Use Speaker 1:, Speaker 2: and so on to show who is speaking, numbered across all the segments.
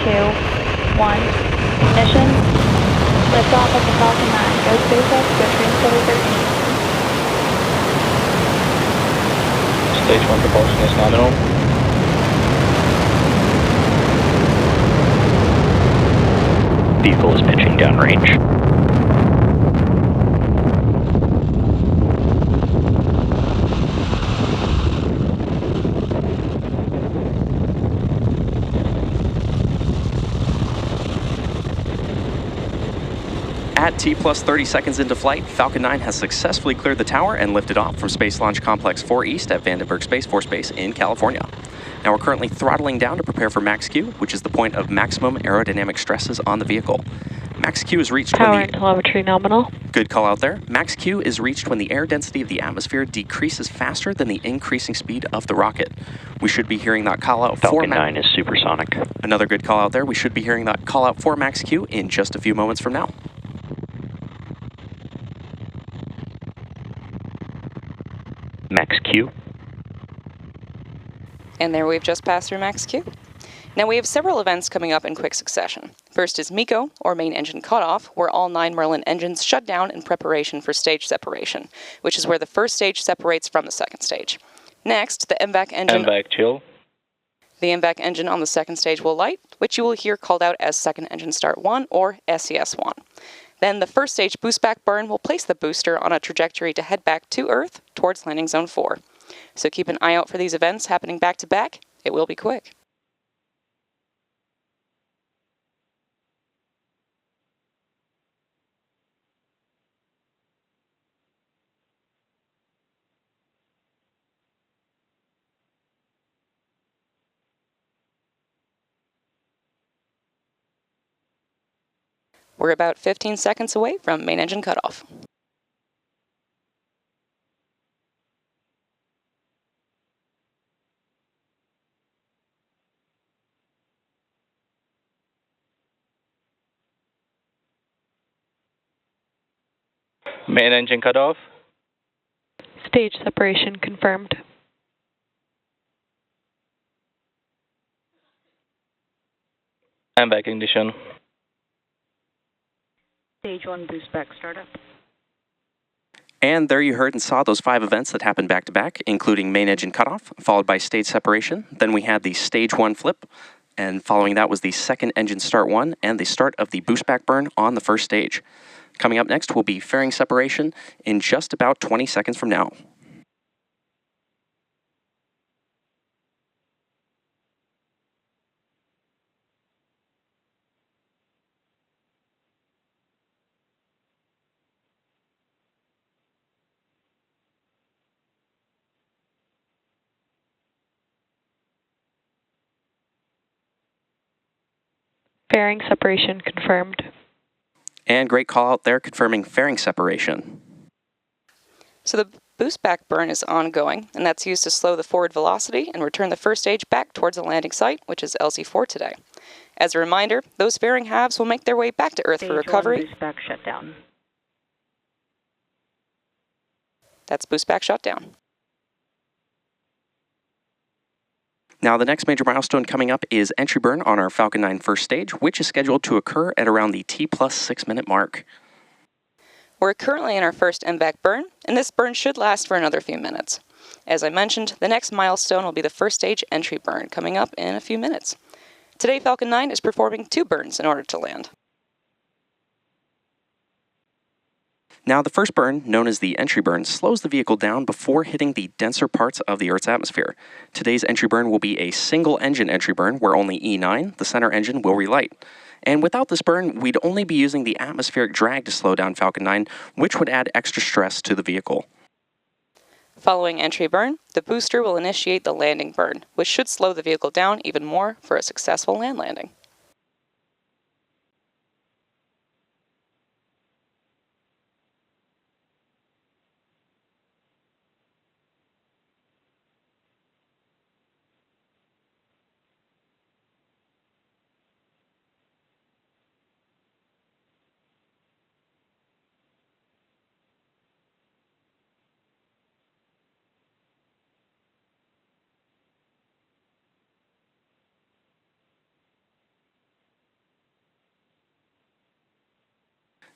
Speaker 1: 1. Ignition. Liftoff of the Falcon 9. Go SpaceX, go Transporter 13.
Speaker 2: Stage 1 propulsion is nominal. Vehicle is pitching downrange.
Speaker 3: At T plus 30 seconds into flight, Falcon 9 has successfully cleared the tower and lifted off from Space Launch Complex 4 East at Vandenberg Space Force Base in California. Now we're currently throttling down to prepare for max Q, which is the point of maximum aerodynamic stresses on the vehicle. Max Q is reached
Speaker 1: Power
Speaker 3: when
Speaker 1: and telemetry nominal.
Speaker 3: Good call out there. Max Q is reached when the air density of the atmosphere decreases faster than the increasing speed of the rocket. We should be hearing that call out for
Speaker 2: Falcon 9 is supersonic.
Speaker 3: Another good call out there. We should be hearing that call out for max Q in just a few moments from now.
Speaker 2: Max Q.
Speaker 4: And there we've just passed through max Q. Now we have several events coming up in quick succession. First is MECO, or main engine cutoff, where all 9 Merlin engines shut down in preparation for stage separation, which is where the first stage separates from the second stage. Next, the MVAC engine.
Speaker 2: MVAC chill.
Speaker 4: The MVAC engine on the second stage will light, which you will hear called out as second engine start 1 or SES1. Then the first stage boost back burn will place the booster on a trajectory to head back to Earth towards landing zone 4. So keep an eye out for these events happening back to back. It will be quick. We're about 15 seconds away from main engine cutoff.
Speaker 2: Main engine cutoff.
Speaker 1: Stage separation confirmed.
Speaker 2: MVAC ignition.
Speaker 5: Stage 1 boost back startup.
Speaker 3: And there you heard and saw those 5 events that happened back to back, including main engine cutoff, followed by stage separation. Then we had the stage 1 flip, and following that was the second engine start 1 and the start of the boost back burn on the first stage. Coming up next will be fairing separation in just about 20 seconds from now.
Speaker 1: Fairing separation confirmed.
Speaker 3: And great call out there confirming fairing separation.
Speaker 4: So the boost back burn is ongoing, and that's used to slow the forward velocity and return the first stage back towards the landing site, which is LC4 today. As a reminder, those fairing halves will make their way back to Earth for recovery.
Speaker 5: Stage 1 boost back shutdown.
Speaker 4: That's boost back shutdown.
Speaker 3: Now, the next major milestone coming up is entry burn on our Falcon 9 first stage, which is scheduled to occur at around the T plus 6 minute mark.
Speaker 4: We're currently in our first MVAC burn, and this burn should last for another few minutes. As I mentioned, the next milestone will be the first stage entry burn coming up in a few minutes. Today, Falcon 9 is performing 2 burns in order to land.
Speaker 3: Now, the first burn, known as the entry burn, slows the vehicle down before hitting the denser parts of the Earth's atmosphere. Today's entry burn will be a single engine entry burn where only E9, the center engine, will relight. And without this burn, we'd only be using the atmospheric drag to slow down Falcon 9, which would add extra stress to the vehicle.
Speaker 4: Following entry burn, the booster will initiate the landing burn, which should slow the vehicle down even more for a successful land landing.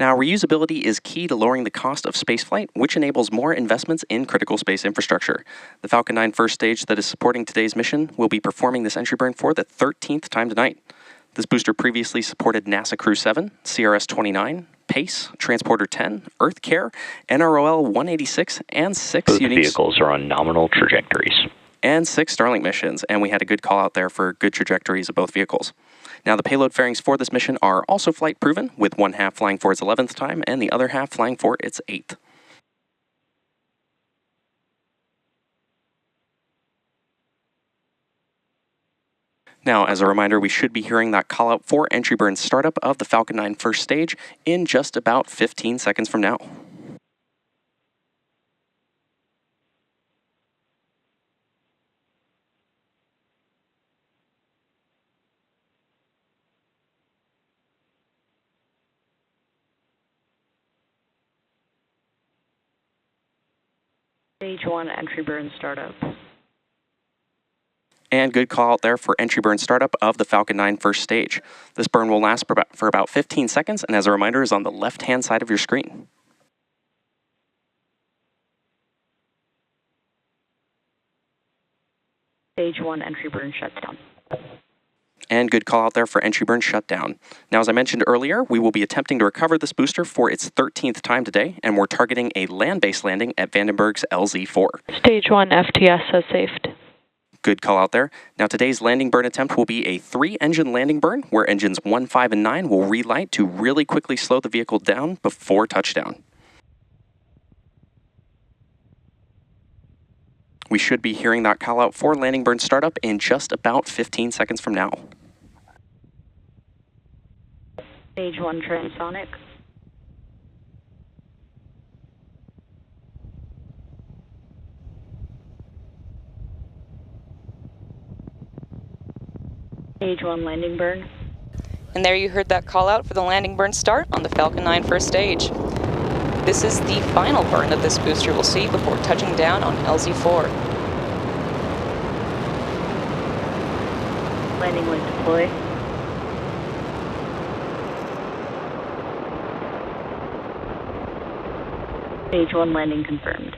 Speaker 3: Now, reusability is key to lowering the cost of spaceflight, which enables more investments in critical space infrastructure. The Falcon 9 first stage that is supporting today's mission will be performing this entry burn for the 13th time tonight. This booster previously supported NASA Crew 7, CRS-29, PACE, Transporter 10, Earth Care, NROL 186, and 6
Speaker 2: Both
Speaker 3: unique
Speaker 2: vehicles are on nominal trajectories.
Speaker 3: and 6 Starlink missions, and we had a good call out there for good trajectories of both vehicles. Now, the payload fairings for this mission are also flight proven, with one half flying for its 11th time and the other half flying for its 8th. Now, as a reminder, we should be hearing that call out for entry burn startup of the Falcon 9 first stage in just about 15 seconds from now.
Speaker 5: Stage 1 entry burn startup.
Speaker 3: And good call out there for entry burn startup of the Falcon 9 first stage. This burn will last for about 15 seconds, and as a reminder, is on the left-hand side of your screen.
Speaker 5: Stage 1 entry burn shutdown.
Speaker 3: And good call out there for entry burn shutdown. Now, as I mentioned earlier, we will be attempting to recover this booster for its 13th time today, and we're targeting a land-based landing at Vandenberg's LZ-4.
Speaker 1: Stage 1 FTS has safed.
Speaker 3: Good call out there. Now, today's landing burn attempt will be a 3-engine landing burn, where engines 1, 5, and 9 will relight to really quickly slow the vehicle down before touchdown. We should be hearing that call out for landing burn startup in just about 15 seconds from now.
Speaker 5: Stage 1 transonic. Stage 1 landing burn.
Speaker 4: And there you heard that call out for the landing burn start on the Falcon 9 first stage. This is the final burn that this booster will see before touching down on LZ-4.
Speaker 5: Landing light deploy. Stage 1 landing confirmed.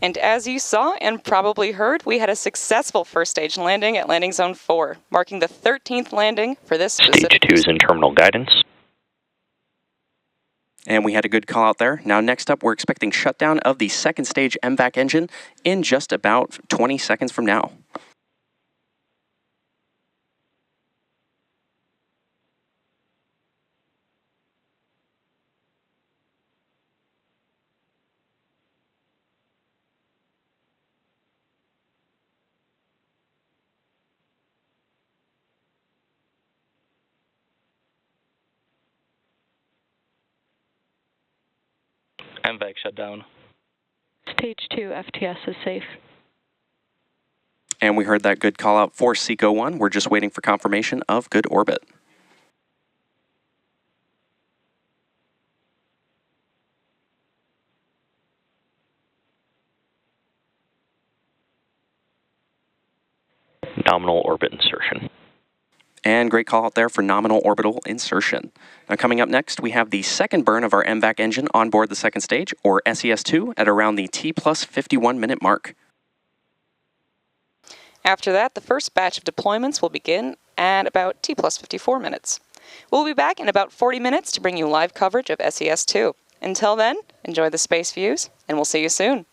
Speaker 4: And as you saw and probably heard, we had a successful first stage landing at Landing Zone 4, marking the 13th landing for this specific
Speaker 2: Stage 2 is in terminal guidance.
Speaker 3: And we had a good call out there. Now, next up, we're expecting shutdown of the second stage MVAC engine in just about 20 seconds from now.
Speaker 2: MVAC shut down.
Speaker 1: Stage 2 FTS is safe.
Speaker 3: And we heard that good call out for SECO 1. We're just waiting for confirmation of good orbit.
Speaker 2: Nominal orbit insertion.
Speaker 3: And great call out there for nominal orbital insertion. Now, coming up next, we have the second burn of our MVAC engine on board the second stage, or SES-2, at around the T plus 51 minute mark.
Speaker 4: After that, the first batch of deployments will begin at about T plus 54 minutes. We'll be back in about 40 minutes to bring you live coverage of SES-2. Until then, enjoy the space views, and we'll see you soon.